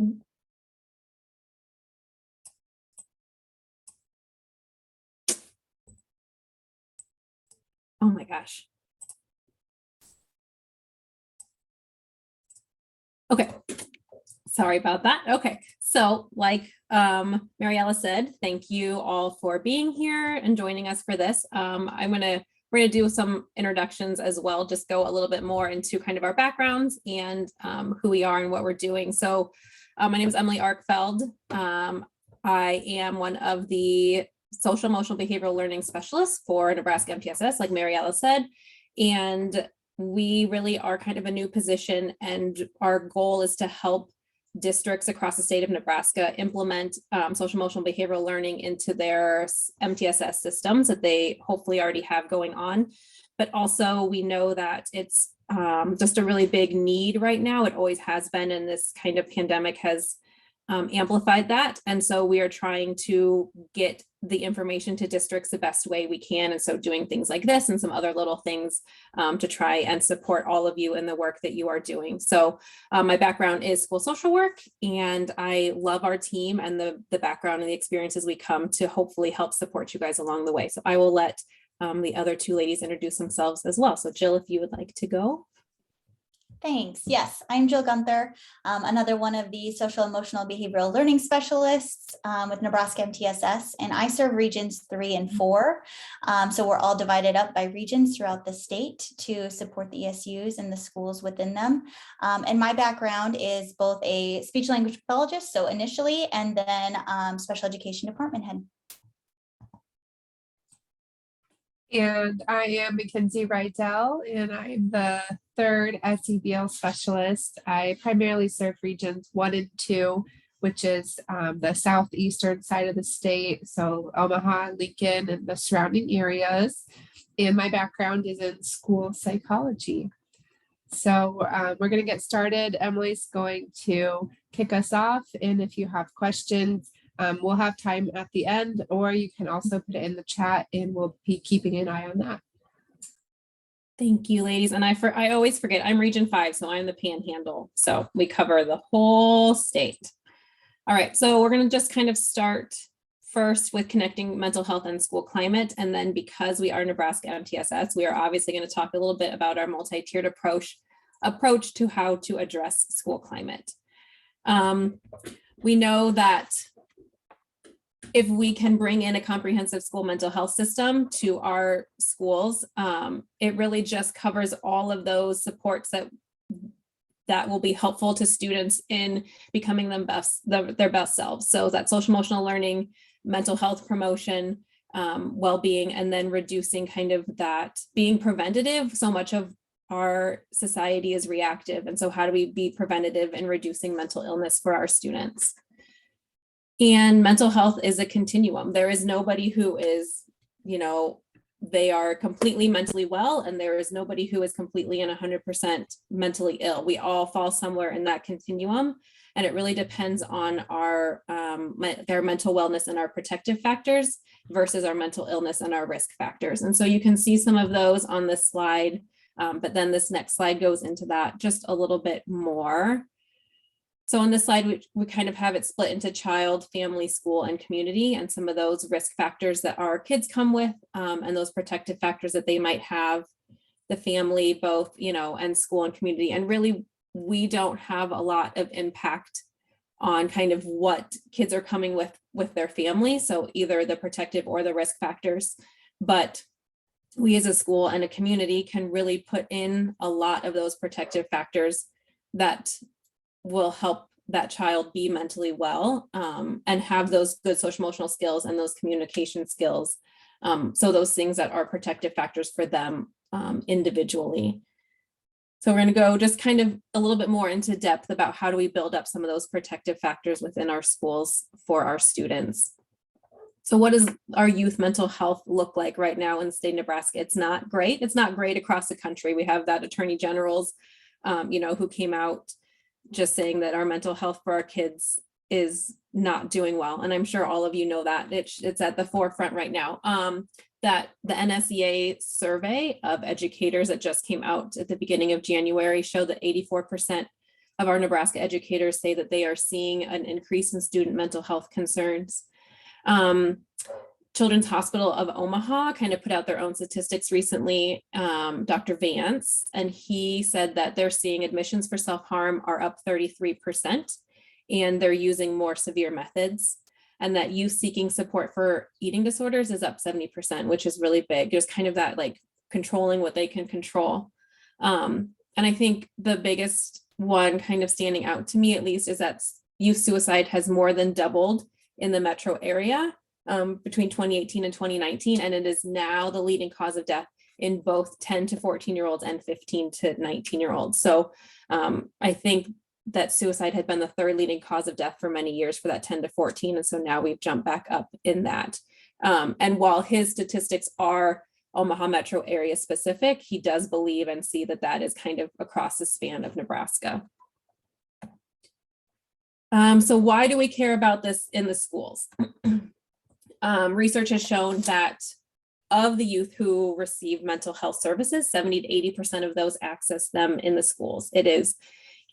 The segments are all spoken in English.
Oh my gosh. Okay, sorry about that. Okay, so like Mariella said, thank you all for being here and joining us for this. We're gonna do some introductions as well, just go a little bit more into kind of our backgrounds and who we are and what we're doing. So my name is Emily Arkfeld. I am one of the social emotional behavioral learning specialists for Nebraska MTSS, like Mariella said, and we really are kind of a new position, and our goal is to help districts across the state of Nebraska implement social emotional behavioral learning into their MTSS systems that they hopefully already have going on. But also we know that it's just a really big need right now. It always has been, and this kind of pandemic has amplified that. And so we are trying to get the information to districts the best way we can. And so doing things like this and some other little things to try and support all of you in the work that you are doing. So my background is school social work, and I love our team and the background and the experiences we come to hopefully help support you guys along the way. So I will let the other two ladies introduce themselves as well. So Jill, if you would like to go. Thanks. Yes, I'm Jill Gunther, another one of the social emotional behavioral learning specialists with Nebraska MTSS, and I serve regions 3 and 4. So we're all divided up by regions throughout the state to support the ESUs and the schools within them. And my background is both a speech language pathologist, so initially, and then special education department head. And I am Mackenzie Rydell, and I'm the third SEBL specialist. I primarily serve regions 1 and 2, which is the southeastern side of the state, so Omaha, Lincoln, and the surrounding areas. And my background is in school psychology. So we're going to get started. Emily's going to kick us off, and if you have questions, we'll have time at the end, or you can also put it in the chat and we'll be keeping an eye on that. Thank you, ladies. And I always forget, I'm region 5, so I'm the panhandle. So we cover the whole state. All right, so we're going to just kind of start first with connecting mental health and school climate. And then because we are Nebraska MTSS, we are obviously going to talk a little bit about our multi-tiered approach to how to address school climate. We know that if we can bring in a comprehensive school mental health system to our schools, it really just covers all of those supports that will be helpful to students in becoming their best selves. So that social emotional learning, mental health promotion, well-being, and then reducing kind of that being preventative. So much of our society is reactive. And so how do we be preventative in reducing mental illness for our students? And mental health is a continuum. There is nobody who is, they are completely mentally well, and there is nobody who is completely and 100% mentally ill. We all fall somewhere in that continuum, and it really depends on their mental wellness and our protective factors versus our mental illness and our risk factors. And so you can see some of those on this slide, but then this next slide goes into that just a little bit more. So on this slide, we kind of have it split into child, family, school, and community, and some of those risk factors that our kids come with, and those protective factors that they might have, the family, both, and school and community. And really, we don't have a lot of impact on kind of what kids are coming with their family. So either the protective or the risk factors, but we as a school and a community can really put in a lot of those protective factors that will help that child be mentally well, and have those good social emotional skills and those communication skills. So those things that are protective factors for them individually. So we're going to go just kind of a little bit more into depth about how do we build up some of those protective factors within our schools for our students. So what does our youth mental health look like right now in the state of Nebraska? It's not great. It's not great across the country. We have that attorney generals, who came out just saying that our mental health for our kids is not doing well. And I'm sure all of you know that it's at the forefront right now. That the NSEA survey of educators that just came out at the beginning of January showed that 84% of our Nebraska educators say that they are seeing an increase in student mental health concerns. Children's Hospital of Omaha kind of put out their own statistics recently, Dr. Vance, and he said that they're seeing admissions for self-harm are up 33%, and they're using more severe methods, and that youth seeking support for eating disorders is up 70%, which is really big. There's kind of that like controlling what they can control. And I think the biggest one kind of standing out to me, at least, is that youth suicide has more than doubled in the metro area between 2018 and 2019, and it is now the leading cause of death in both 10 to 14-year-olds and 15 to 19-year-olds. So I think that suicide had been the third leading cause of death for many years for that 10 to 14, and so now we've jumped back up in that. And while his statistics are Omaha metro area specific, he does believe and see that that is kind of across the span of Nebraska. So why do we care about this in the schools? Research has shown that of the youth who receive mental health services, 70 to 80% of those access them in the schools. It is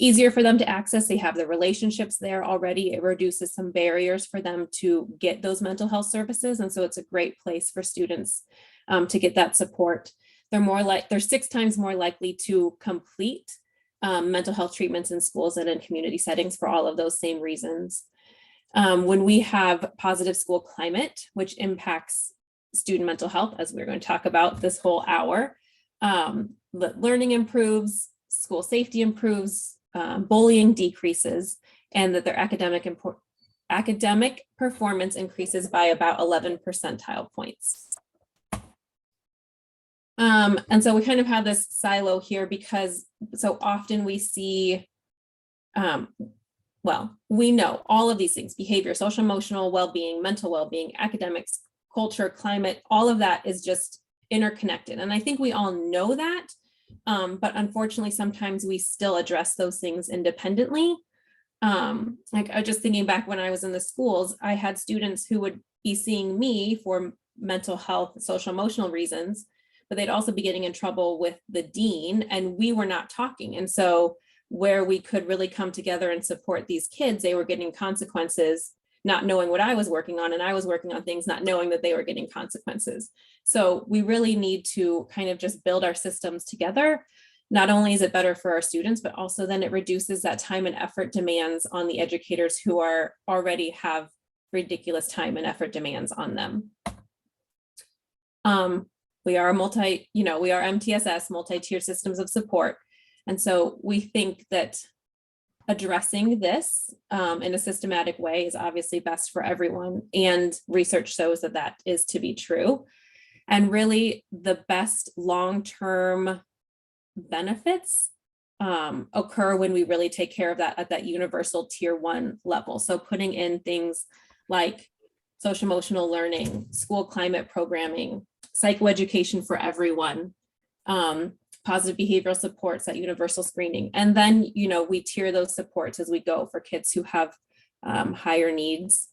easier for them to access. They have the relationships there already. It reduces some barriers for them to get those mental health services. And so it's a great place for students to get that support. They're 6 times more likely to complete mental health treatments in schools and in community settings for all of those same reasons. When we have positive school climate, which impacts student mental health, as we're going to talk about this whole hour, learning improves, school safety improves, bullying decreases, and that their academic performance increases by about 11 percentile points. And so we kind of have this silo here because so often we see, well, we know all of these things: behavior, social, emotional well-being, mental well-being, academics, culture, climate, all of that is just interconnected. And I think we all know that, but unfortunately, sometimes we still address those things independently. Like I was just thinking back when I was in the schools, I had students who would be seeing me for mental health, social, emotional reasons, but they'd also be getting in trouble with the dean, and we were not talking. And so where we could really come together and support these kids, they were getting consequences, not knowing what I was working on, and I was working on things not knowing that they were getting consequences. So we really need to kind of just build our systems together. Not only is it better for our students, but also then it reduces that time and effort demands on the educators who are already have ridiculous time and effort demands on them. We are we are MTSS, multi-tiered systems of support. And so we think that addressing this in a systematic way is obviously best for everyone. And research shows that that is to be true. And really the best long-term benefits occur when we really take care of that at that universal tier 1 level. So putting in things like social emotional learning, school climate programming, psychoeducation for everyone, positive behavioral supports, that universal screening. And then, we tier those supports as we go for kids who have higher needs.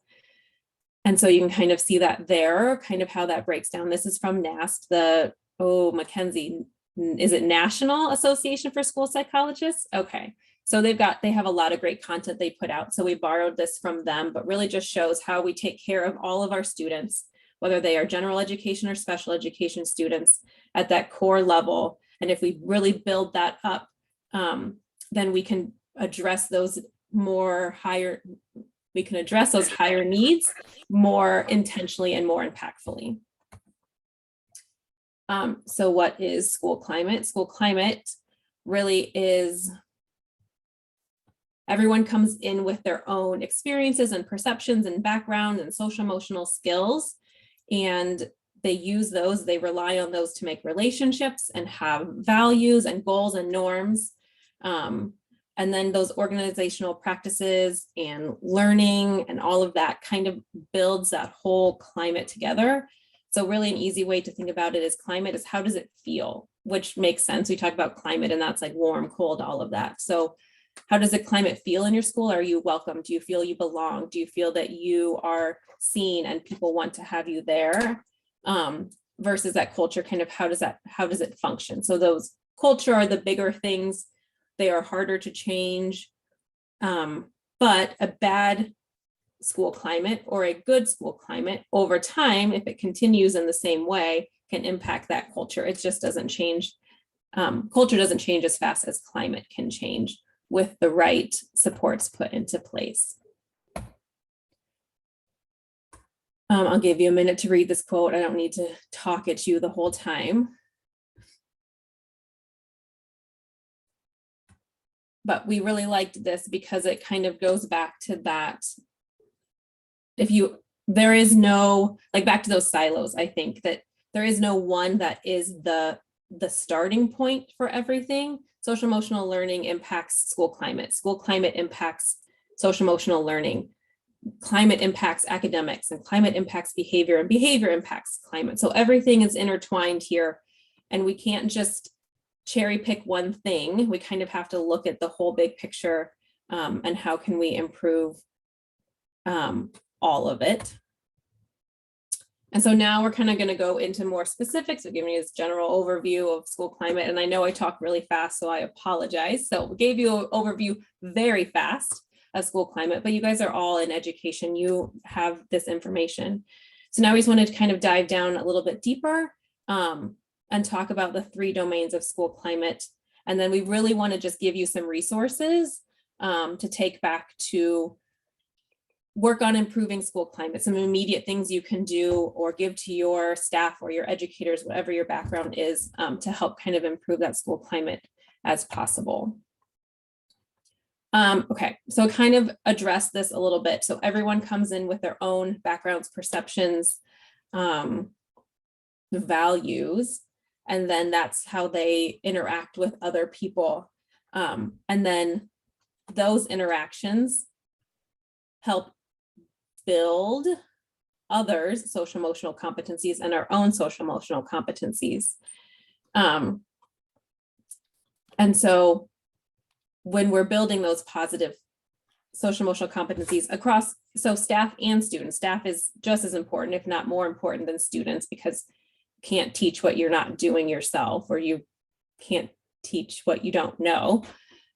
And so you can kind of see that there, kind of how that breaks down. This is from NASP, Mackenzie, is it National Association for School Psychologists? Okay. So they have a lot of great content they put out. So we borrowed this from them, but really just shows how we take care of all of our students, whether they are general education or special education students at that core level. And if we really build that up, then we can address those higher needs more intentionally and more impactfully. So what is school climate? School climate really is everyone comes in with their own experiences and perceptions and background and social emotional skills, and they use those, they rely on those to make relationships and have values and goals and norms. And then those organizational practices and learning and all of that kind of builds that whole climate together. So really an easy way to think about it is climate is how does it feel, which makes sense. We talk about climate and that's like warm, cold, all of that. So how does the climate feel in your school? Are you welcome? Do you feel you belong? Do you feel that you are seen and people want to have you there? Versus that culture, kind of how does it function? So those culture are the bigger things. They are harder to change. But a bad school climate or a good school climate over time, if it continues in the same way, can impact that culture. It just doesn't change. Culture doesn't change as fast as climate can change with the right supports put into place. I'll give you a minute to read this quote. I don't need to talk at you the whole time. But we really liked this because it kind of goes back to that. There is no, like back to those silos, I think that there is no one that is the starting point for everything. Social emotional learning impacts school climate. School climate impacts social emotional learning. Climate impacts academics, and climate impacts behavior, and behavior impacts climate. So everything is intertwined here, and we can't just cherry pick one thing. We kind of have to look at the whole big picture, and how can we improve all of it. And so now we're kind of going to go into more specifics. We're giving you this general overview of school climate. And I know I talk really fast, so I apologize. So we gave you an overview very fast of school climate, but you guys are all in education. You have this information. So now we just wanted to kind of dive down a little bit deeper and talk about the 3 domains of school climate. And then we really want to just give you some resources to take back to work on improving school climate, some immediate things you can do or give to your staff or your educators, whatever your background is, to help kind of improve that school climate as possible. Okay, so kind of address this a little bit. So everyone comes in with their own backgrounds, perceptions, values, and then that's how they interact with other people. And then those interactions help build others' social emotional competencies and our own social emotional competencies. And so when we're building those positive social emotional competencies across, so staff and students, staff is just as important, if not more important than students, because you can't teach what you're not doing yourself, or you can't teach what you don't know.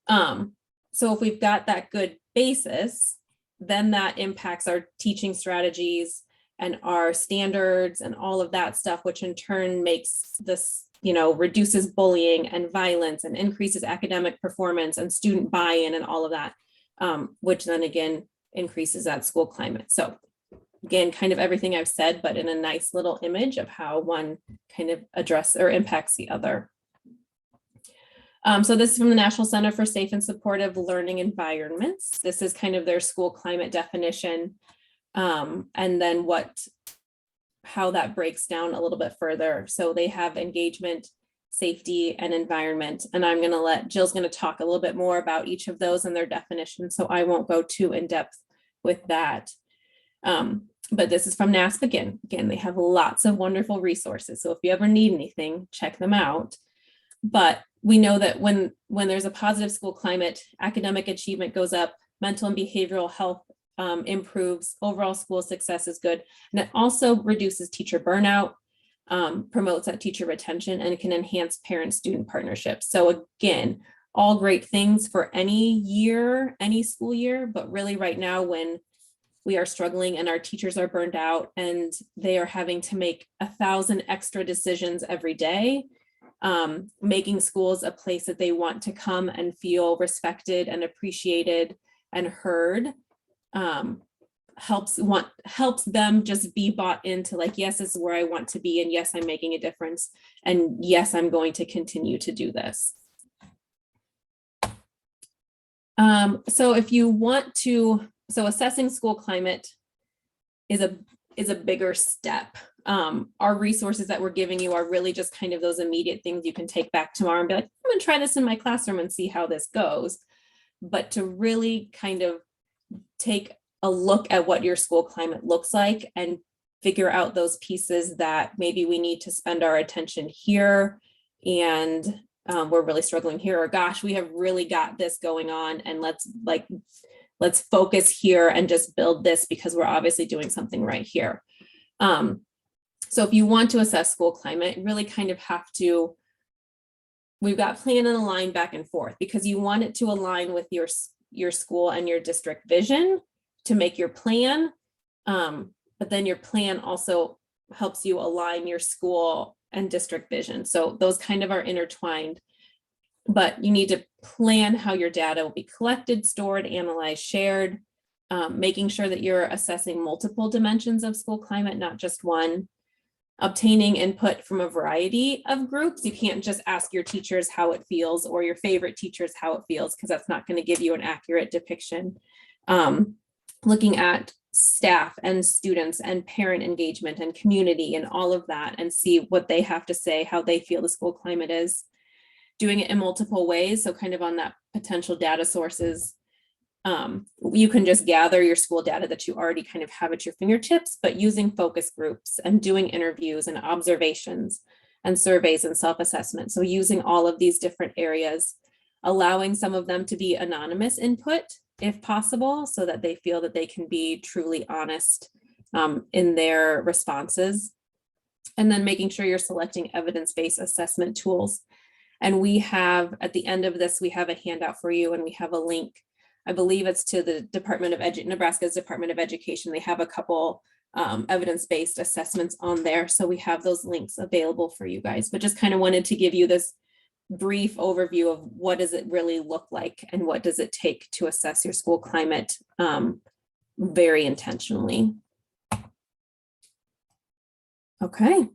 So if we've got that good basis, then that impacts our teaching strategies and our standards and all of that stuff, which in turn makes this, reduces bullying and violence and increases academic performance and student buy-in and all of that, which then again increases that school climate. So again, kind of everything I've said, but in a nice little image of how one kind of addresses or impacts the other. So this is from the National Center for Safe and Supportive Learning Environments. This is kind of their school climate definition, and then how that breaks down a little bit further. So they have engagement, safety, and environment. And I'm going to Jill's going to talk a little bit more about each of those and their definition. So I won't go too in depth with that. But this is from NASP again. Again, they have lots of wonderful resources. So if you ever need anything, check them out. But we know that when there's a positive school climate, academic achievement goes up, mental and behavioral health improves, overall school success is good. And it also reduces teacher burnout, promotes that teacher retention, and it can enhance parent-student partnerships. So again, all great things for any year, any school year, but really right now when we are struggling and our teachers are burned out and they are having to make 1,000 extra decisions every day, making schools a place that they want to come and feel respected and appreciated and heard, helps them just be bought into like, yes, this is where I want to be, and yes, I'm making a difference, and yes, I'm going to continue to do this. So if you want to, so assessing school climate is a bigger step. Our resources that we're giving you are really just kind of those immediate things you can take back tomorrow and be like, I'm gonna try this in my classroom and see how this goes. But to really kind of take a look at what your school climate looks like and figure out those pieces that maybe we need to spend our attention here, and we're really struggling here, or gosh, we have really got this going on, and let's focus here and just build this because we're obviously doing something right here. So if you want to assess school climate, you really kind of have to, we've got plan and align back and forth, because you want it to align with your your school and your district vision to make your plan. But then your plan also helps you align your school and district vision. So those kind of are intertwined. But you need to plan how your data will be collected, stored, analyzed, shared, making sure that you're assessing multiple dimensions of school climate, not just one. Obtaining input from a variety of groups. You can't just ask your teachers how it feels or your favorite teachers how it feels, because that's not going to give you an accurate depiction. Looking at staff and students and parent engagement and community and all of that, and see what they have to say, how they feel the school climate is. Doing it in multiple ways, so kind of on that potential data sources. You can just gather your school data that you already kind of have at your fingertips, but using focus groups and doing interviews and observations and surveys and self-assessment. So using all of these different areas, allowing some of them to be anonymous input if possible, so that they feel that they can be truly honest in their responses. And then making sure you're selecting evidence-based assessment tools. And we have, at the end of this, we have a handout for you, and we have a link. I believe it's to the Nebraska's Department of Education. They have a couple evidence-based assessments on there. So we have those links available for you guys, but just kind of wanted to give you this brief overview of what does it really look like and what does it take to assess your school climate very intentionally. Okay.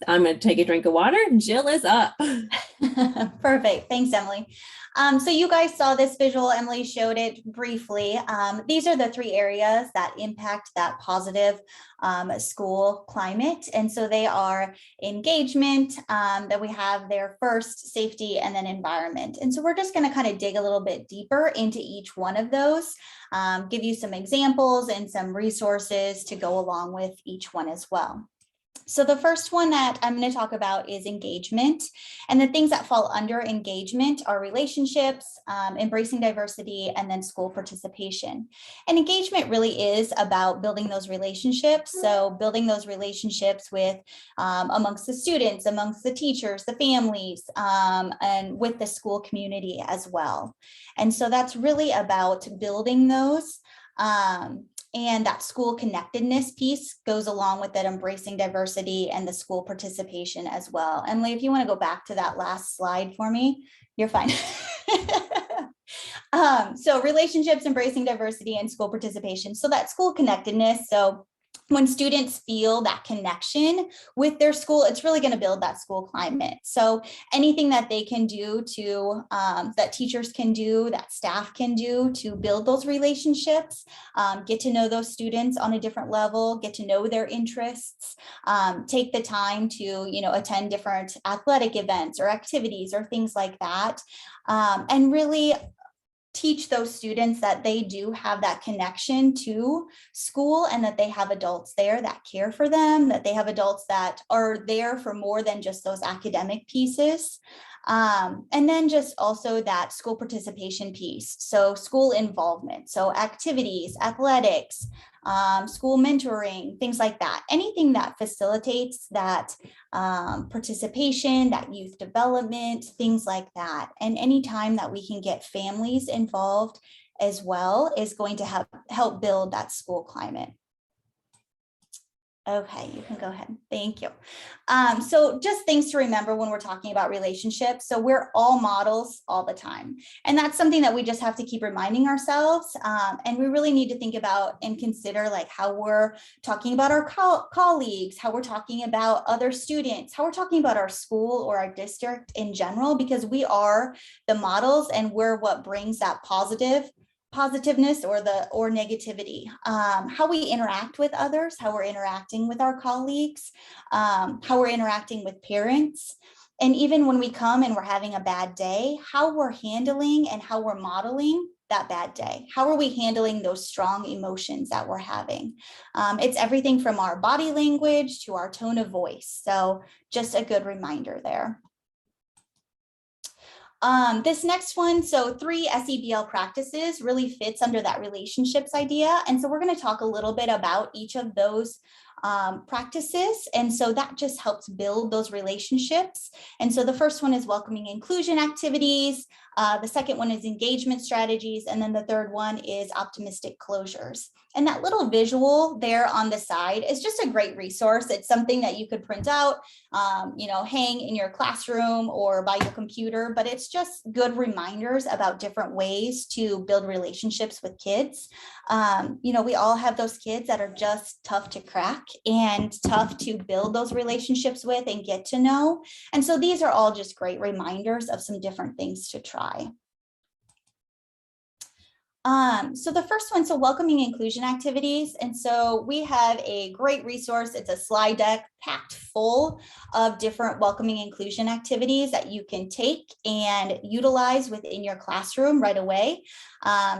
I'm going to take a drink of water. Jill is up. Perfect. Thanks, Emily. So you guys saw this visual. Emily showed it briefly. These are the 3 areas that impact that positive school climate. And so they are engagement, that we have there first, safety, and then environment. And so we're just going to kind of dig a little bit deeper into each one of those, give you some examples and some resources to go along with each one as well. So the first one that I'm going to talk about is engagement. And the things that fall under engagement are relationships, embracing diversity, and then school participation. And engagement really is about building those relationships. So building those relationships with amongst the students, amongst the teachers, the families, and with the school community as well. And so that's really about building those. And that school connectedness piece goes along with that embracing diversity and the school participation as well. Emily, if you want to go back to that last slide for me, you're fine. So relationships, embracing diversity, and school participation. So that school connectedness. So when students feel that connection with their school, it's really going to build that school climate. So anything that they can do to, that teachers can do, that staff can do to build those relationships, get to know those students on a different level, get to know their interests, take the time to, attend different athletic events or activities or things like that, and really teach those students that they do have that connection to school and that they have adults there that care for them, that they have adults that are there for more than just those academic pieces. And then just also that school participation piece. So school involvement, so activities, athletics, school mentoring, things like that. Anything that facilitates that participation, that youth development, things like that. And any time that we can get families involved as well is going to help build that school climate. Okay, you can go ahead. Thank you. So just things to remember when we're talking about relationships. So we're all models all the time. And that's something that we just have to keep reminding ourselves. And we really need to think about and consider like how we're talking about our colleagues, how we're talking about other students, how we're talking about our school or our district in general, because we are the models and we're what brings that positiveness or negativity, how we interact with others, how we're interacting with our colleagues, how we're interacting with parents. And even when we come and we're having a bad day, how we're handling and how we're modeling that bad day. How are we handling those strong emotions that we're having? It's everything from our body language to our tone of voice. So just a good reminder there. This next one, so 3 SEBL practices really fits under that relationships idea. And so we're going to talk a little bit about each of those practices. And so that just helps build those relationships. And so the first one is welcoming inclusion activities. The second one is engagement strategies. And then the third one is optimistic closures. And that little visual there on the side is just a great resource. It's something that you could print out, hang in your classroom or by your computer, but it's just good reminders about different ways to build relationships with kids. We all have those kids that are just tough to crack and tough to build those relationships with and get to know. And so these are all just great reminders of some different things to try. So the first one, so welcoming inclusion activities. And so we have a great resource. It's a slide deck packed full of different welcoming inclusion activities that you can take and utilize within your classroom right away.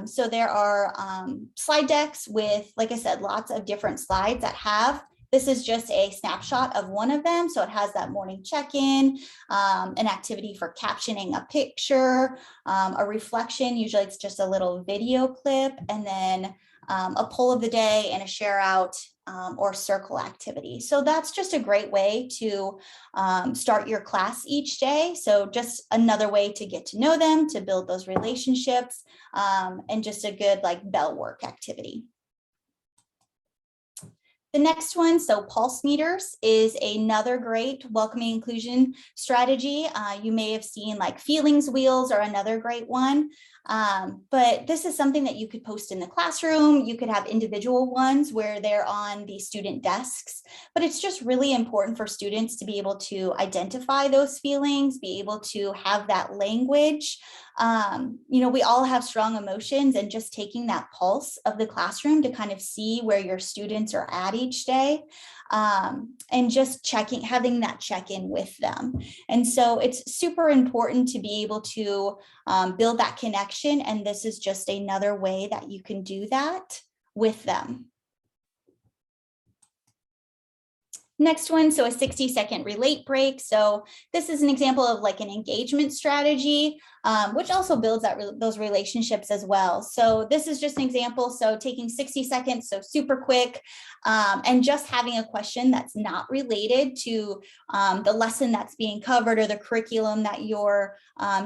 So there are slide decks with, like I said, lots of different slides that have. This is just a snapshot of one of them. So it has that morning check-in, an activity for captioning a picture, a reflection. Usually it's just a little video clip, and then a poll of the day and a share out or circle activity. So that's just a great way to start your class each day. So just another way to get to know them, to build those relationships, and just a good bell work activity. The next one, so pulse meters, is another great welcoming inclusion strategy. You may have seen feelings wheels are another great one. But this is something that you could post in the classroom. You could have individual ones where they're on the student desks, but it's just really important for students to be able to identify those feelings, be able to have that language. We all have strong emotions, and just taking that pulse of the classroom to kind of see where your students are at each day, and just having that check-in with them. And so it's super important to be able to build that connection. And this is just another way that you can do that with them. Next one, so a 60-second relate break. So this is an example of an engagement strategy, which also builds those relationships as well. So this is just an example. So taking 60 seconds, so super quick, and just having a question that's not related to the lesson that's being covered or the curriculum that you're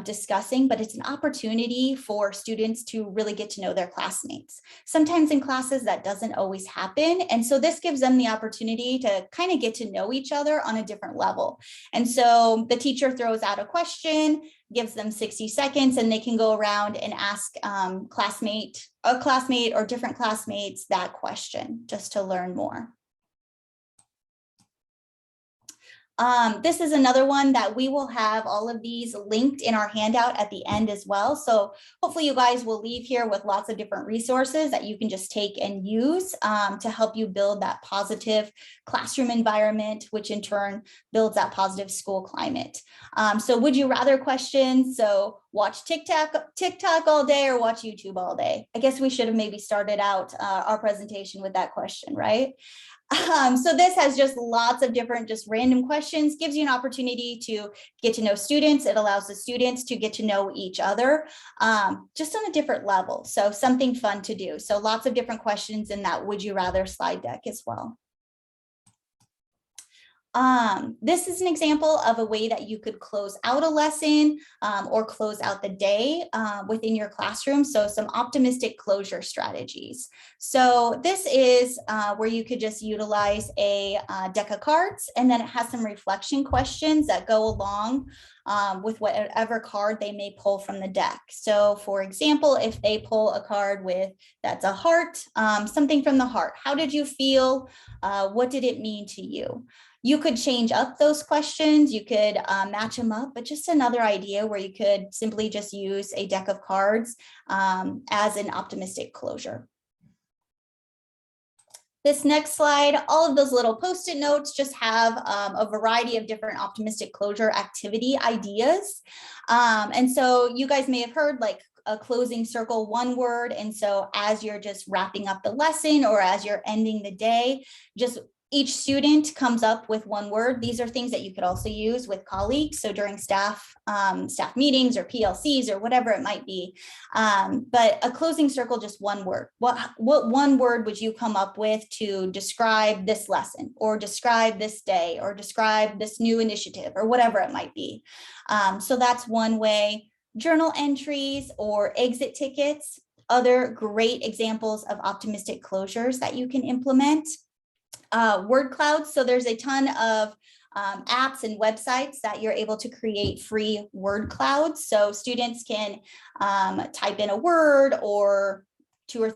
discussing, but it's an opportunity for students to really get to know their classmates. Sometimes in classes that doesn't always happen. And so this gives them the opportunity to kind of get to know each other on a different level. And so the teacher throws out a question, gives them 60 seconds, and they can go around and ask a classmate or different classmates that question just to learn more. This is another one that we will have all of these linked in our handout at the end as well. So hopefully you guys will leave here with lots of different resources that you can just take and use to help you build that positive classroom environment, which in turn builds that positive school climate. So would you rather questions? So watch TikTok all day or watch YouTube all day? I guess we should have maybe started out our presentation with that question, right? So this has just lots of different just random questions, gives you an opportunity to get to know students. It allows the students to get to know each other just on a different level. So something fun to do. So lots of different questions in that would you rather slide deck as well. This is an example of a way that you could close out a lesson or close out the day within your classroom. So some optimistic closure strategies. So this is where you could just utilize a deck of cards, and then it has some reflection questions that go along with whatever card they may pull from the deck. So for example, if they pull a card that's a heart, something from the heart, how did you feel? What did it mean to you? You could change up those questions, you could match them up, but just another idea where you could simply just use a deck of cards as an optimistic closure. This next slide, all of those little Post-it notes just have a variety of different optimistic closure activity ideas. And so you guys may have heard a closing circle, one word. And so as you're just wrapping up the lesson or as you're ending the day, just each student comes up with one word. These are things that you could also use with colleagues. So during staff meetings or PLCs or whatever it might be. But a closing circle, just one word. What one word would you come up with to describe this lesson or describe this day or describe this new initiative or whatever it might be? So that's one way. journal entries or exit tickets, other great examples of optimistic closures that you can implement. Word clouds. So there's a ton of apps and websites that you're able to create free word clouds. So students can type in a word or 2 or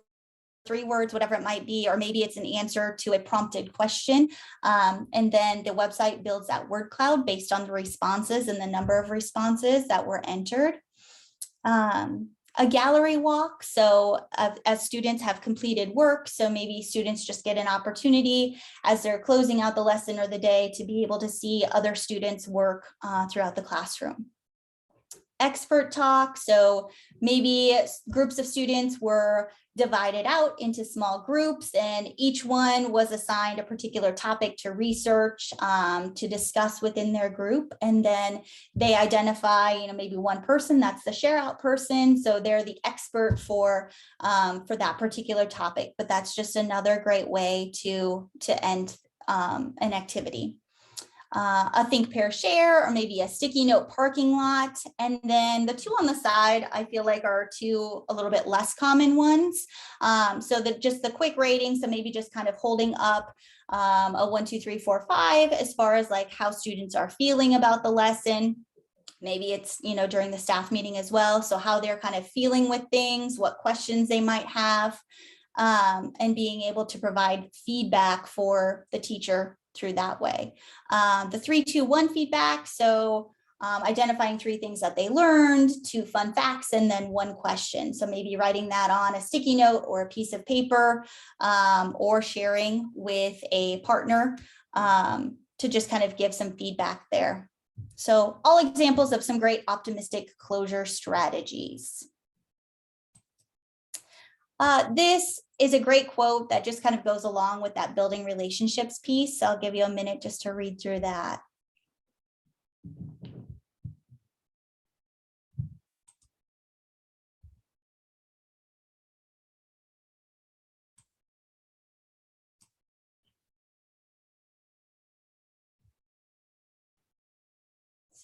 3 words, whatever it might be, or maybe it's an answer to a prompted question. And then the website builds that word cloud based on the responses and the number of responses that were entered. A gallery walk. So as students have completed work, so maybe students just get an opportunity as they're closing out the lesson or the day to be able to see other students' work throughout the classroom. Expert talk. So maybe groups of students were divided out into small groups and each one was assigned a particular topic to research, to discuss within their group. And then they identify, maybe one person that's the share out person. So they're the expert for that particular topic, but that's just another great way to end an activity. A think, pair, share, or maybe a sticky note parking lot. And then the 2 on the side, I feel like are 2 a little bit less common ones. So that just the quick rating. So maybe just kind of holding up a 1, 2, 3, 4, 5 as far as like how students are feeling about the lesson. Maybe it's, during the staff meeting as well. So how they're kind of feeling with things, what questions they might have, and being able to provide feedback for the teacher through that way. The 3, 2, 1 feedback. So identifying 3 things that they learned, 2 fun facts, and then 1 question. So maybe writing that on a sticky note or a piece of paper, or sharing with a partner to just kind of give some feedback there. So all examples of some great optimistic closure strategies. This is a great quote that just kind of goes along with that building relationships piece. So I'll give you a minute just to read through that.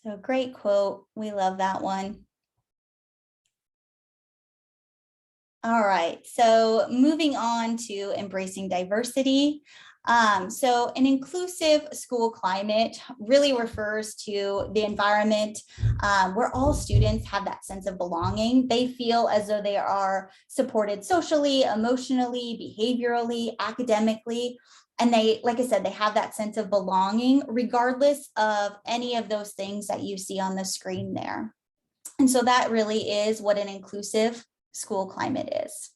So great quote. We love that one. All right, so moving on to embracing diversity. So an inclusive school climate really refers to the environment where all students have that sense of belonging. They feel as though they are supported socially, emotionally, behaviorally, academically. And they, like I said, they have that sense of belonging regardless of any of those things that you see on the screen there. And so that really is what an inclusive school climate is.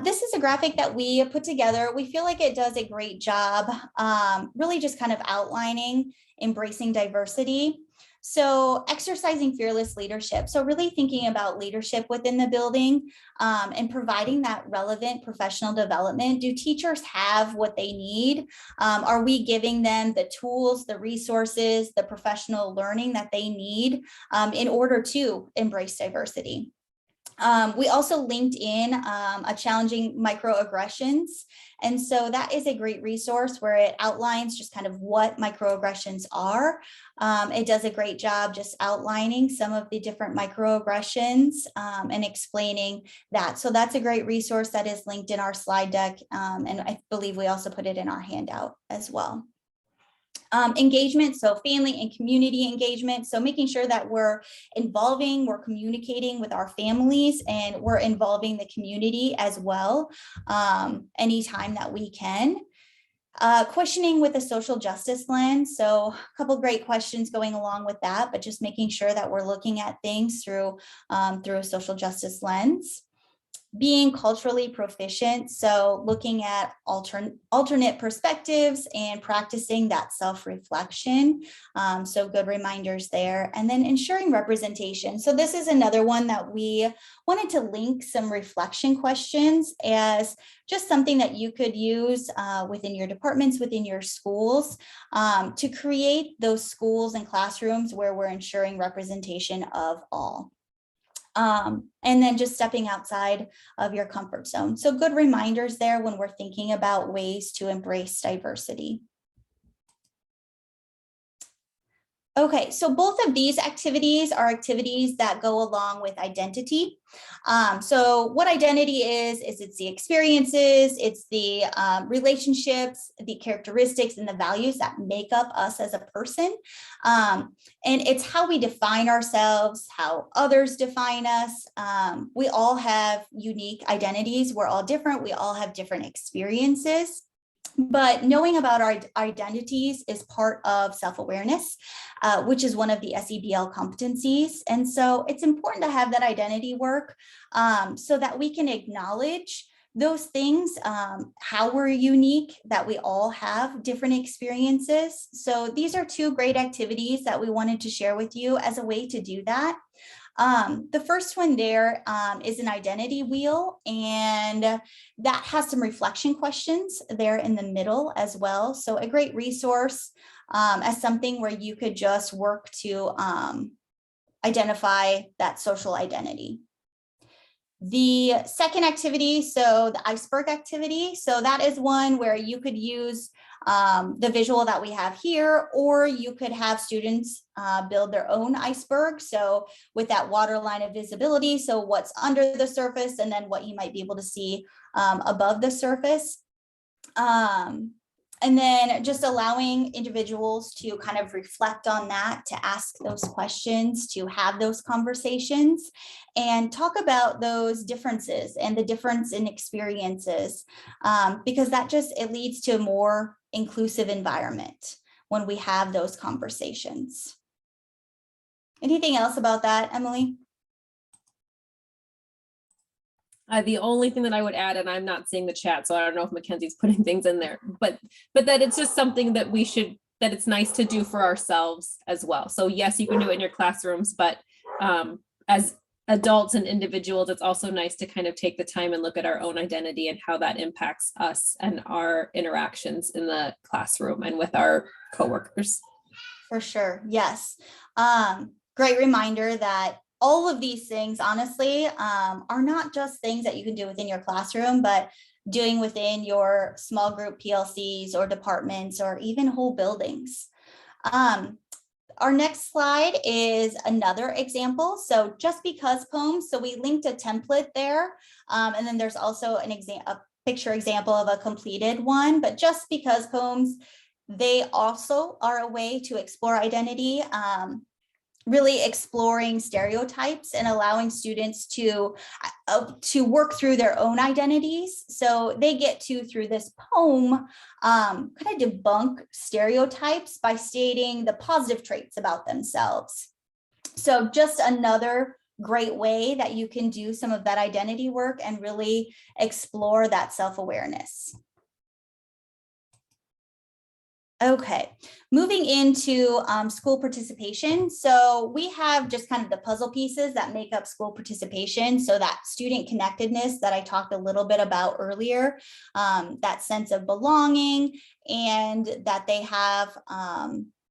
This is a graphic that we put together. We feel like it does a great job, really just kind of outlining embracing diversity. So exercising fearless leadership. So really thinking about leadership within the building and providing that relevant professional development. Do teachers have what they need? Are we giving them the tools, the resources, the professional learning that they need in order to embrace diversity? We also linked in a challenging microaggressions. And so that is a great resource where it outlines just kind of what microaggressions are. It does a great job just outlining some of the different microaggressions and explaining that. So that's a great resource that is linked in our slide deck. And I believe we also put it in our handout as well. Engagement, so family and community engagement. So making sure that we're communicating with our families and we're involving the community as well anytime that we can. Questioning with a social justice lens. So a couple great questions going along with that, but just making sure that we're looking at things through a social justice lens. Being culturally proficient, so looking at alternate perspectives and practicing that self-reflection. So good reminders there. And then ensuring representation. So this is another one that we wanted to link some reflection questions as just something that you could use within your departments, within your schools, to create those schools and classrooms where we're ensuring representation of all. And then just stepping outside of your comfort zone. So good reminders there when we're thinking about ways to embrace diversity. Okay, so both of these activities are activities that go along with identity. So what identity is it's the experiences, it's the relationships, the characteristics, and the values that make up us as a person. And it's how we define ourselves, how others define us. We all have unique identities. We're all different. We all have different experiences. But knowing about our identities is part of self-awareness, which is one of the SEBL competencies. And so it's important to have that identity work so that we can acknowledge those things, how we're unique, that we all have different experiences. So these are two great activities that we wanted to share with you as a way to do that. The first one there is an identity wheel, and that has some reflection questions there in the middle as well. So a great resource as something where you could just work to identify that social identity. The second activity, so the iceberg activity, so that is one where you could use the visual that we have here, or you could have students build their own iceberg. So with that water line of visibility, so what's under the surface and then what you might be able to see above the surface. And then just allowing individuals to kind of reflect on that, to ask those questions, to have those conversations and talk about those differences and the difference in experiences, because that just, it leads to a more inclusive environment when we have those conversations. Anything else about that, Emily? The only thing that I would add, and I'm not seeing the chat, so I don't know if Mackenzie's putting things in there, but that it's just something that we should, that it's nice to do for ourselves as well. So yes, you can do it in your classrooms, but as adults and individuals, it's also nice to kind of take the time and look at our own identity and how that impacts us and our interactions in the classroom and with our coworkers. For sure, yes. Great reminder that all of these things, honestly, are not just things that you can do within your classroom, but doing within your small group PLCs or departments or even whole buildings. Our next slide is another example. So just because poems, so we linked a template there. And then there's also a picture example of a completed one, but just because poems, they also are a way to explore identity. Really exploring stereotypes and allowing students to work through their own identities. So they get to, through this poem, kind of debunk stereotypes by stating the positive traits about themselves. So just another great way that you can do some of that identity work and really explore that self-awareness. Okay, moving into school participation. So we have just kind of the puzzle pieces that make up school participation. So that student connectedness that I talked a little bit about earlier, that sense of belonging, and that they have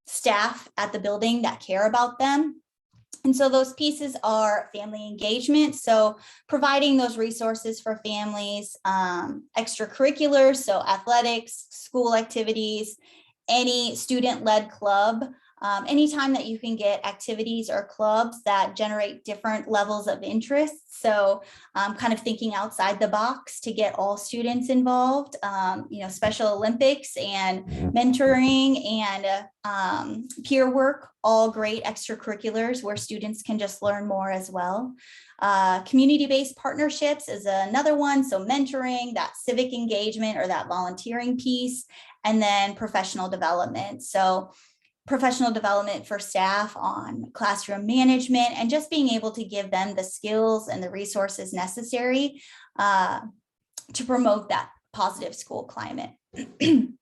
staff at the building that care about them. And so those pieces are family engagement. So providing those resources for families, extracurriculars, so athletics, school activities, any student-led club, anytime that you can get activities or clubs that generate different levels of interest. So kind of thinking outside the box to get all students involved, Special Olympics and mentoring and peer work, all great extracurriculars where students can just learn more as well. Community-based partnerships is another one. So mentoring, that civic engagement or that volunteering piece, and then professional development. So professional development for staff on classroom management and just being able to give them the skills and the resources necessary to promote that positive school climate. The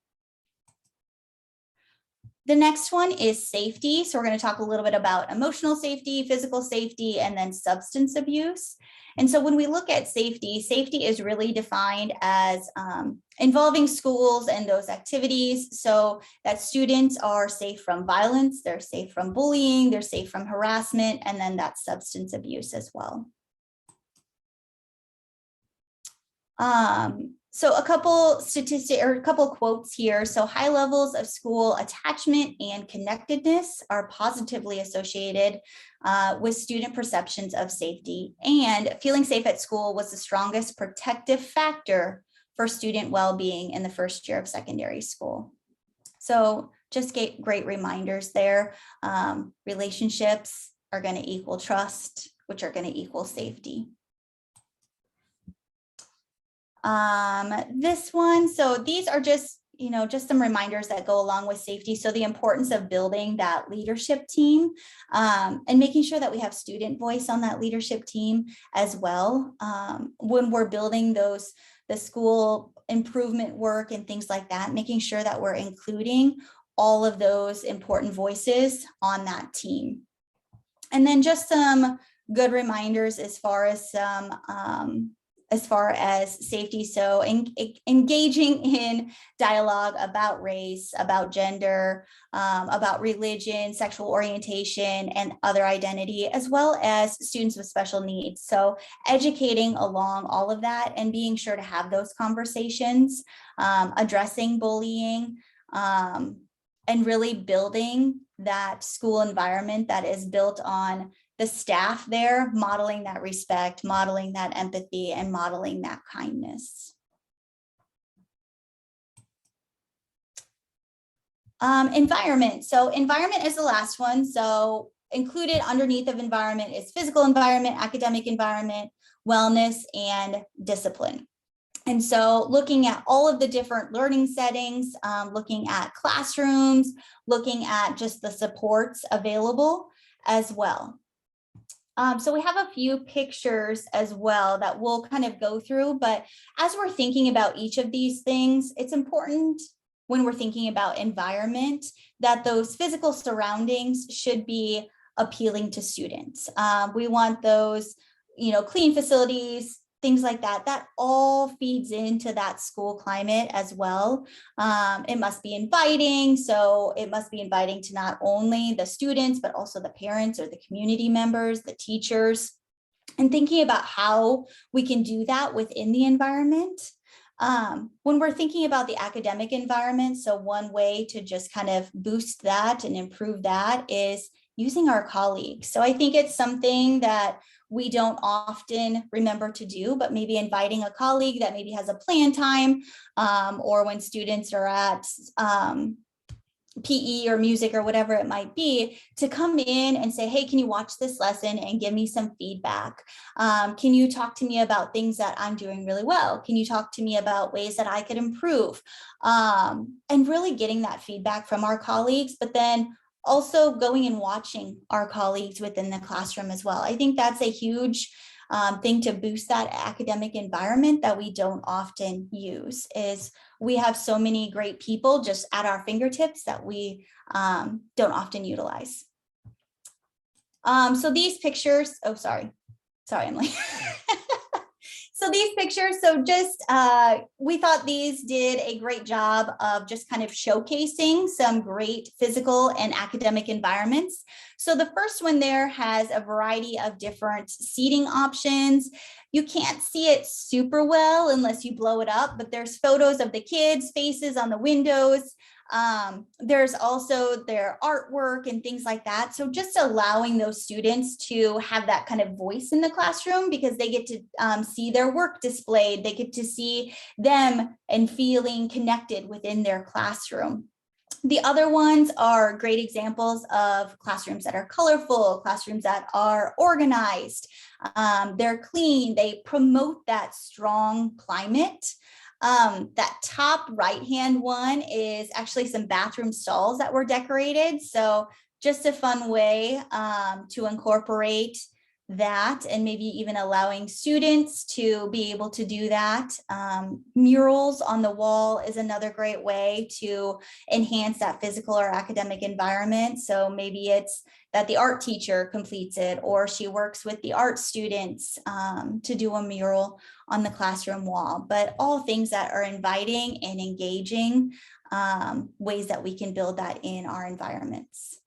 next one is safety. So we're going to talk a little bit about emotional safety, physical safety, and then substance abuse. And so when we look at safety, safety is really defined as involving schools and those activities so that students are safe from violence, they're safe from bullying, they're safe from harassment, and then that substance abuse as well. So a couple statistics or a couple quotes here. So high levels of school attachment and connectedness are positively associated with student perceptions of safety, and feeling safe at school was the strongest protective factor for student well-being in the first year of secondary school. So just great reminders there. Relationships are going to equal trust, which are going to equal safety. This one, so these are just, just some reminders that go along with safety. So the importance of building that leadership team and making sure that we have student voice on that leadership team as well. When we're building the school improvement work and things like that, making sure that we're including all of those important voices on that team. And then just some good reminders as far as safety. So engaging in dialogue about race, about gender, about religion, sexual orientation, and other identity, as well as students with special needs. So educating along all of that and being sure to have those conversations, addressing bullying, and really building that school environment that is built on the staff there, modeling that respect, modeling that empathy, and modeling that kindness. Environment. So environment is the last one. So included underneath of environment is physical environment, academic environment, wellness, and discipline. And so looking at all of the different learning settings, looking at classrooms, looking at just the supports available as well. So we have a few pictures as well that we'll kind of go through, but as we're thinking about each of these things, it's important when we're thinking about environment that those physical surroundings should be appealing to students. We want those, clean facilities, things like that. That all feeds into that school climate as well. It must be inviting. So it must be inviting to not only the students, but also the parents or the community members, the teachers, and thinking about how we can do that within the environment. When we're thinking about the academic environment, so one way to just kind of boost that and improve that is using our colleagues. So I think it's something that we don't often remember to do, but maybe inviting a colleague that maybe has a plan time, or when students are at PE or music or whatever it might be, to come in and say, hey, can you watch this lesson and give me some feedback? Can you talk to me about things that I'm doing really well? Can you talk to me about ways that I could improve? And really getting that feedback from our colleagues, but then also going and watching our colleagues within the classroom as well. I think that's a huge thing to boost that academic environment that we don't often use. Is we have so many great people just at our fingertips that we don't often utilize. So these pictures, sorry, Emily. So these pictures, so just, we thought these did a great job of just kind of showcasing some great physical and academic environments. So the first one there has a variety of different seating options. You can't see it super well unless you blow it up, but there's photos of the kids' faces on the windows. There's also their artwork and things like that. So just allowing those students to have that kind of voice in the classroom, because they get to see their work displayed. They get to see them and feeling connected within their classroom. The other ones are great examples of classrooms that are colorful, classrooms that are organized. They're clean. They promote that strong climate. That top right-hand one is actually some bathroom stalls that were decorated. So just a fun way to incorporate that, and maybe even allowing students to be able to do that. Murals on the wall is another great way to enhance that physical or academic environment. So maybe it's that the art teacher completes it, or she works with the art students to do a mural on the classroom wall, but all things that are inviting and engaging, ways that we can build that in our environments.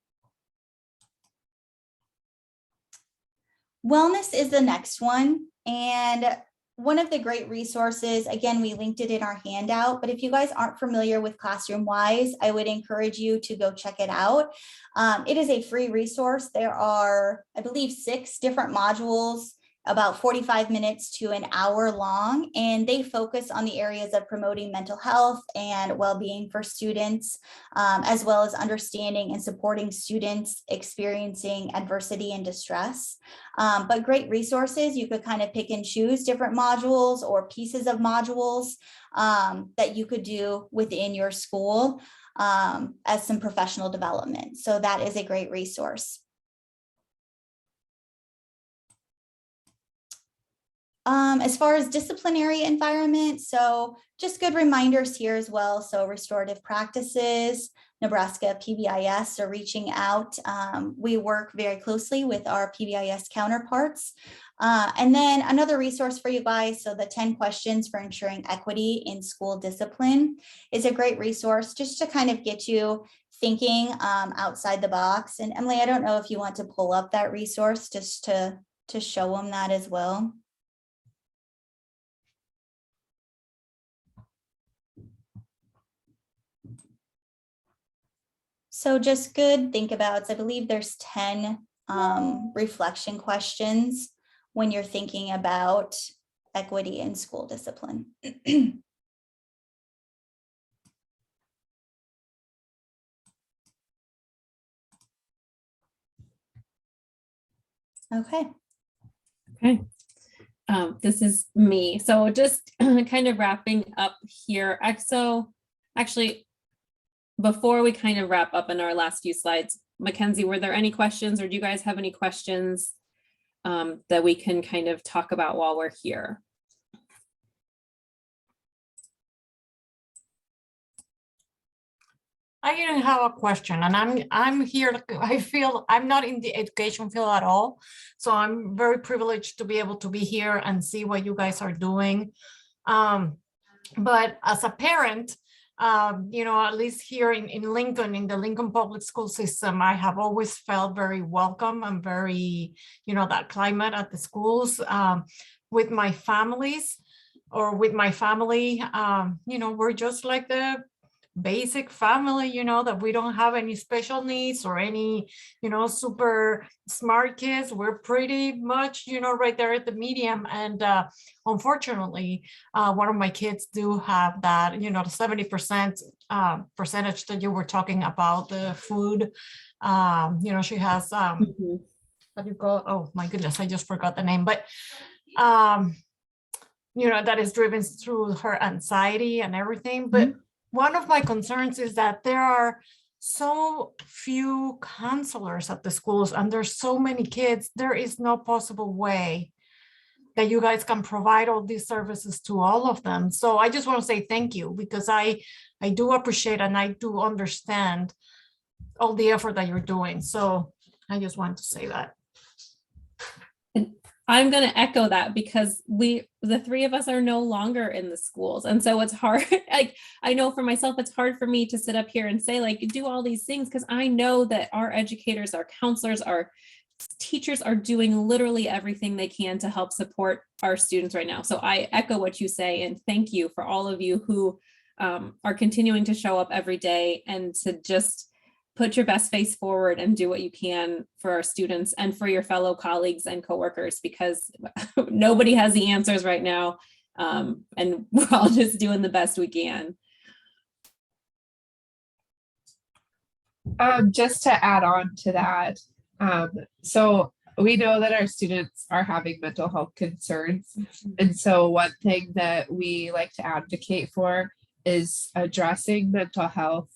Wellness is the next one. And one of the great resources, again, we linked it in our handout, but if you guys aren't familiar with Classroom Wise, I would encourage you to go check it out. It is a free resource. There are, I believe, 6 different modules, about 45 minutes to an hour long, and they focus on the areas of promoting mental health and well-being for students, as well as understanding and supporting students experiencing adversity and distress. But great resources. You could kind of pick and choose different modules or pieces of modules that you could do within your school as some professional development. So that is a great resource. As far as disciplinary environment, so just good reminders here as well. So restorative practices, Nebraska PBIS are reaching out. We work very closely with our PBIS counterparts. And then another resource for you guys, so the 10 questions for ensuring equity in school discipline is a great resource just to kind of get you thinking outside the box. And Emily, I don't know if you want to pull up that resource just to show them that as well. So just good think abouts. I believe there's 10 reflection questions when you're thinking about equity in school discipline. Okay. Okay. This is me. So just kind of wrapping up here. So actually, before we kind of wrap up in our last few slides, Mackenzie, were there any questions, or do you guys have any questions that we can kind of talk about while we're here? I didn't have a question, and I'm here. I feel I'm not in the education field at all, so I'm very privileged to be able to be here and see what you guys are doing. But as a parent, you know, at least here in Lincoln, in the Lincoln public school system, I have always felt very welcome and very, you know, that climate at the schools with my families or with my family. You know, we're just like the basic family, you know, that we don't have any special needs or any, you know, super smart kids. We're pretty much, you know, right there at the medium. And unfortunately, one of my kids do have that, you know, the 70% percentage that you were talking about, the food. You know, she has, what do you call, oh my goodness, I just forgot the name, but you know, that is driven through her anxiety and everything. But one of my concerns is that there are so few counselors at the schools and there's so many kids. There is no possible way that you guys can provide all these services to all of them. So I just want to say thank you, because I do appreciate and I do understand all the effort that you're doing. So I just wanted to say that. I'm going to echo that, because the three of us are no longer in the schools. And so it's hard. Like, I know for myself, it's hard for me to sit up here and say, like, do all these things, because I know that our educators, our counselors, our teachers are doing literally everything they can to help support our students right now. So I echo what you say, and thank you for all of you who are continuing to show up every day and to just put your best face forward and do what you can for our students and for your fellow colleagues and coworkers, because nobody has the answers right now. And we're all just doing the best we can. Just to add on to that, so we know that our students are having mental health concerns. And so one thing that we like to advocate for is addressing mental health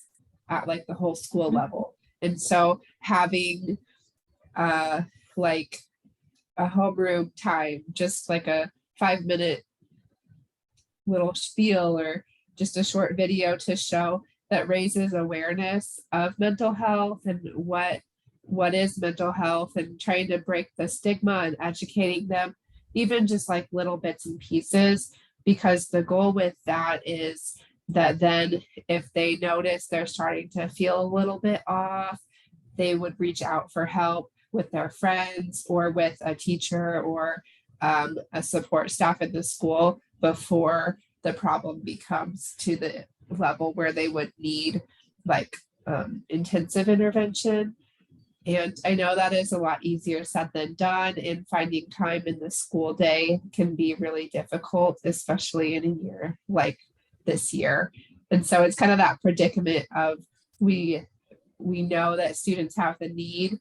at like the whole school level. And so having like a homeroom time, just like a 5-minute little spiel or just a short video to show that raises awareness of mental health and what is mental health, and trying to break the stigma and educating them, even just like little bits and pieces, because the goal with that is that then if they notice they're starting to feel a little bit off, they would reach out for help with their friends or with a teacher or a support staff in the school before the problem becomes to the level where they would need like intensive intervention. And I know that is a lot easier said than done, and finding time in the school day can be really difficult, especially in a year like this year. And so it's kind of that predicament of we know that students have the need,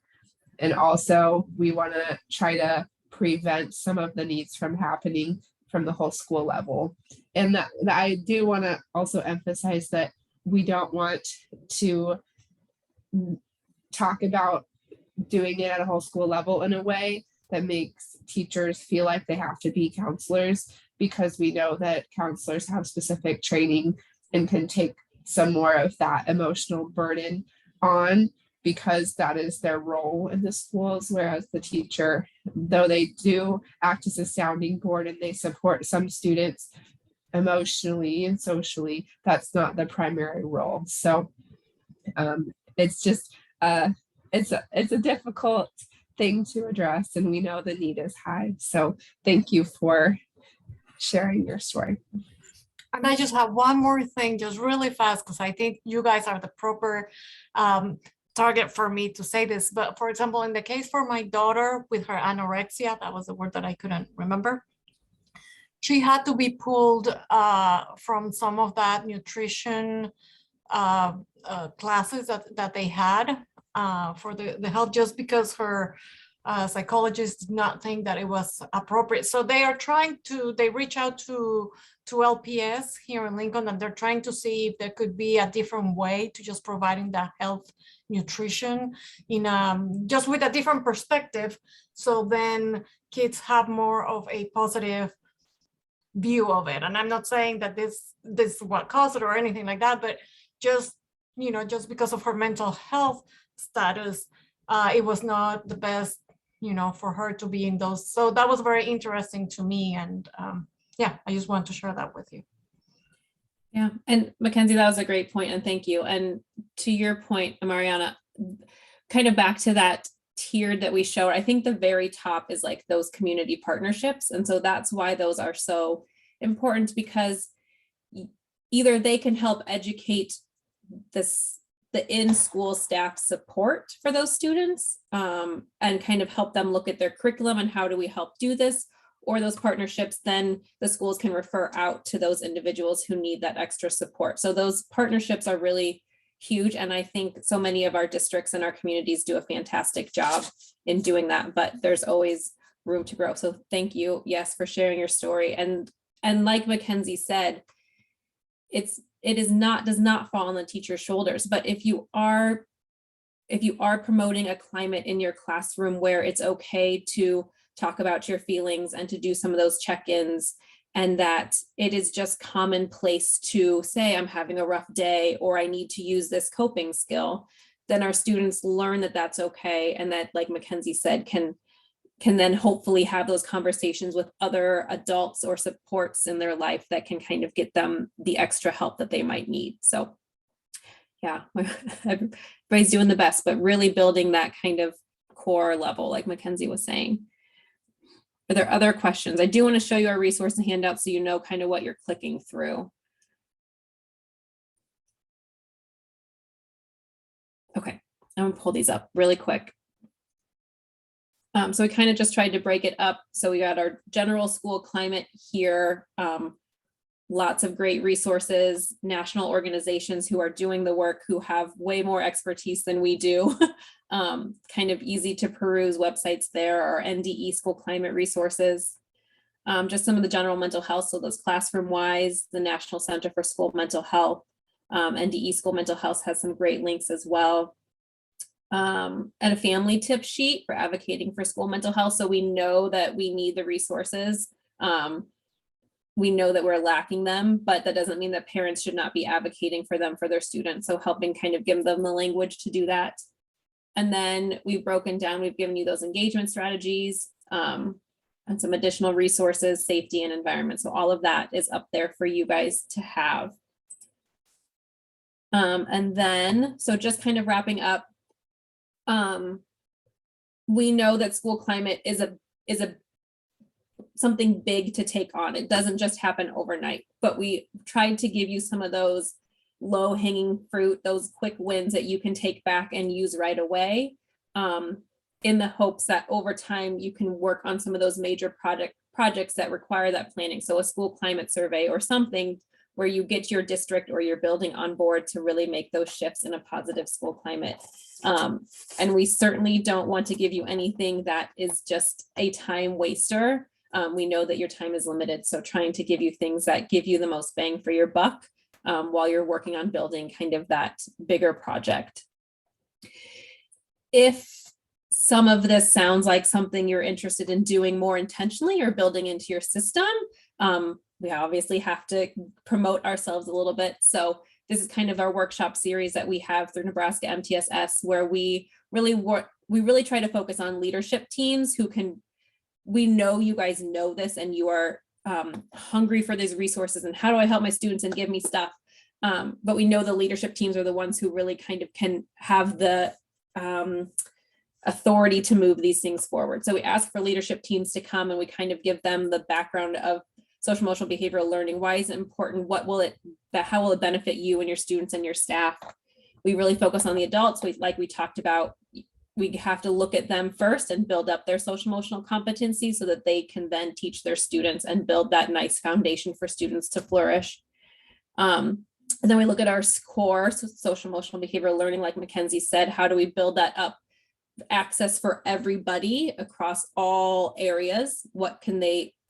and also we want to try to prevent some of the needs from happening from the whole school level. And that I do want to also emphasize that we don't want to talk about doing it at a whole school level in a way that makes teachers feel like they have to be counselors, because we know that counselors have specific training and can take some more of that emotional burden on, because that is their role in the schools. Whereas the teacher, though they do act as a sounding board and they support some students emotionally and socially, that's not the primary role. So it's just it's a difficult thing to address, and we know the need is high. So thank you for sharing your story. And I just have one more thing, just really fast, because I think you guys are the proper target for me to say this. But for example, in the case for my daughter with her anorexia, that was the word that I couldn't remember. She had to be pulled from some of that nutrition classes that they had for the health, just because her psychologist did not think that it was appropriate. So they reach out to LPS here in Lincoln, and they're trying to see if there could be a different way to just providing that health nutrition in just with a different perspective. So then kids have more of a positive view of it. And I'm not saying that this is what caused it or anything like that, but just, just because of her mental health status, it was not the best, for her to be in those. So that was very interesting to me. And yeah, I just wanted to share that with you. Yeah, and Mackenzie, that was a great point, and thank you. And to your point, Mariana, kind of back to that tiered that we showed, I think the very top is like those community partnerships. And so that's why those are so important, because either they can help educate the in-school staff support for those students and kind of help them look at their curriculum and how do we help do this, or those partnerships, then the schools can refer out to those individuals who need that extra support. So those partnerships are really huge. And I think so many of our districts and our communities do a fantastic job in doing that, but there's always room to grow. So thank you, yes, for sharing your story. And like Mackenzie said, it does not fall on the teacher's shoulders. But if you are promoting a climate in your classroom where it's okay to talk about your feelings and to do some of those check-ins, and that it is just commonplace to say, I'm having a rough day, or I need to use this coping skill, then our students learn that that's okay. And that, like Mackenzie said, can then hopefully have those conversations with other adults or supports in their life that can kind of get them the extra help that they might need. So yeah, everybody's doing the best, but really building that kind of core level, like Mackenzie was saying. Are there other questions? I do want to show you our resource and handout so you know kind of what you're clicking through. Okay, I'm gonna pull these up really quick. So we kind of just tried to break it up. So we got our general school climate here, lots of great resources, national organizations who are doing the work, who have way more expertise than we do. Kind of easy to peruse websites there, our NDE school climate resources. Just some of the general mental health, so those classroom-wise, the National Center for School Mental Health, NDE School Mental Health has some great links as well. And a family tip sheet for advocating for school mental health. So we know that we need the resources. We know that we're lacking them, but that doesn't mean that parents should not be advocating for them for their students. So helping kind of give them the language to do that. And then we've broken down, we've given you those engagement strategies and some additional resources, safety and environment. So all of that is up there for you guys to have. And then, so just kind of wrapping up, we know that school climate is a something big to take on. It doesn't just happen overnight, but we tried to give you some of those low hanging fruit, those quick wins that you can take back and use right away, in the hopes that over time you can work on some of those major projects that require that planning. So a school climate survey or something where you get your district or your building on board to really make those shifts in a positive school climate. And we certainly don't want to give you anything that is just a time waster. We know that your time is limited, so trying to give you things that give you the most bang for your buck while you're working on building kind of that bigger project. If some of this sounds like something you're interested in doing more intentionally or building into your system, we obviously have to promote ourselves a little bit. So this is kind of our workshop series that we have through Nebraska MTSS, where we really try to focus on leadership teams who can, we know you guys know this and you are hungry for these resources and how do I help my students and give me stuff. But we know the leadership teams are the ones who really kind of can have the authority to move these things forward. So we ask for leadership teams to come and we kind of give them the background of social emotional behavioral learning. Why is it important? How will it benefit you and your students and your staff? We really focus on the adults. Like we talked about, we have to look at them first and build up their social emotional competency so that they can then teach their students and build that nice foundation for students to flourish. And then we look at our core, so social emotional behavioral learning, like Mackenzie said, how do we build that up? Access for everybody across all areas.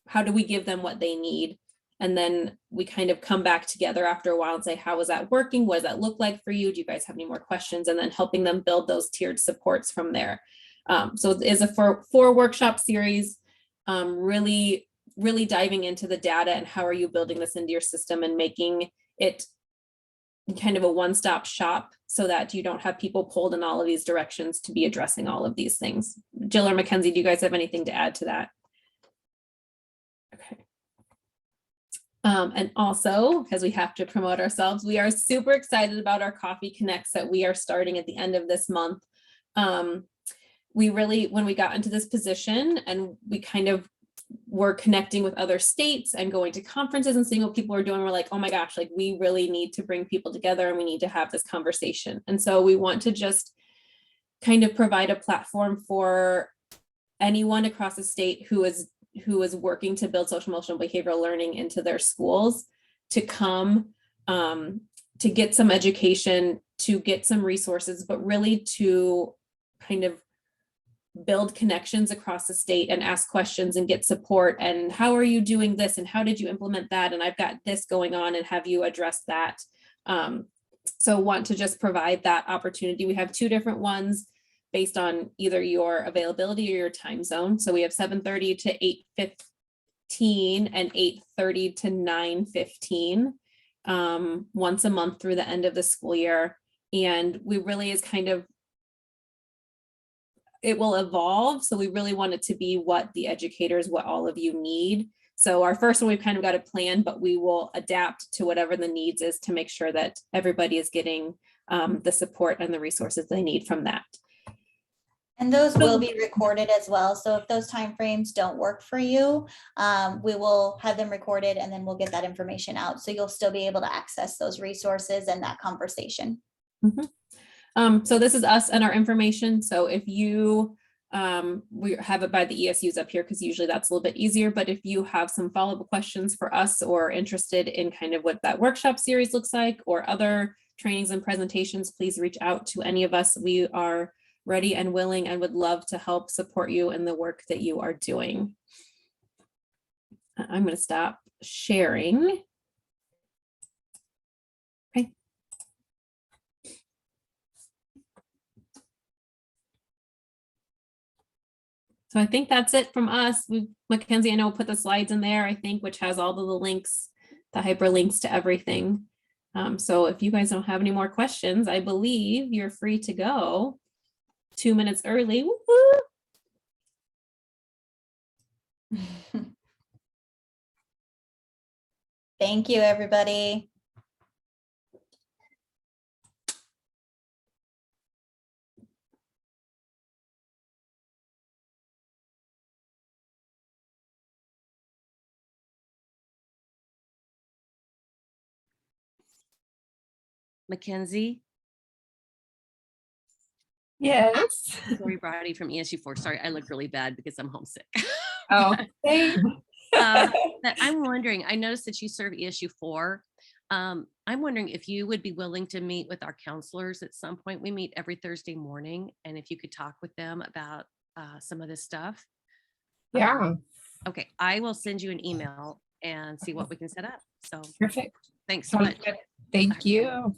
How do we give them what they need? And then we kind of come back together after a while and say, how is that working? What does that look like for you? Do you guys have any more questions? And then helping them build those tiered supports from there. So it is a four workshop series, really diving into the data and how are you building this into your system and making it kind of a one-stop shop so that you don't have people pulled in all of these directions to be addressing all of these things. Jill or Mackenzie, do you guys have anything to add to that? Okay. And also, because we have to promote ourselves, we are super excited about our Coffee Connects that we are starting at the end of this month. We really, when we got into this position and we kind of were connecting with other states and going to conferences and seeing what people are doing, we're like, oh my gosh, like we really need to bring people together and we need to have this conversation. And so we want to just kind of provide a platform for anyone across the state who is working to build social emotional behavioral learning into their schools to come to get some education, to get some resources, but really to kind of build connections across the state and ask questions and get support. And how are you doing this? And how did you implement that? And I've got this going on and have you address that? So want to just provide that opportunity. We have two different ones based on either your availability or your time zone. So we have 7:30 to 8:15 and 8:30 to 9:15 once a month through the end of the school year. And we really is kind of, it will evolve. So we really want it to be what the educators, what all of you need. So our first one, we've kind of got a plan, but we will adapt to whatever the needs is to make sure that everybody is getting the support and the resources they need from that. And those will be recorded as well. So if those timeframes don't work for you, we will have them recorded and then we'll get that information out. So you'll still be able to access those resources and that conversation. Mm-hmm. So this is us and our information. So if you, we have it by the ESUs up here because usually that's a little bit easier. But if you have some follow-up questions for us or interested in kind of what that workshop series looks like or other trainings and presentations, please reach out to any of us. We are ready and willing and would love to help support you in the work that you are doing. I'm going to stop sharing. Okay. So I think that's it from us. Mackenzie, I know we'll put the slides in there, I think, which has all of the links, the hyperlinks to everything. So if you guys don't have any more questions, I believe you're free to go. 2 minutes early. Thank you, everybody. Mackenzie, Yes. Lori Brady from ESU4. Sorry, I look really bad because I'm homesick. Oh, same. But I'm wondering, I noticed that you serve ESU4. I'm wondering if you would be willing to meet with our counselors at some point. We meet every Thursday morning, and if you could talk with them about some of this stuff. Yeah, Okay, I will send you an email and see what we can set up. So perfect. thanks so Sounds much. good. Thank you.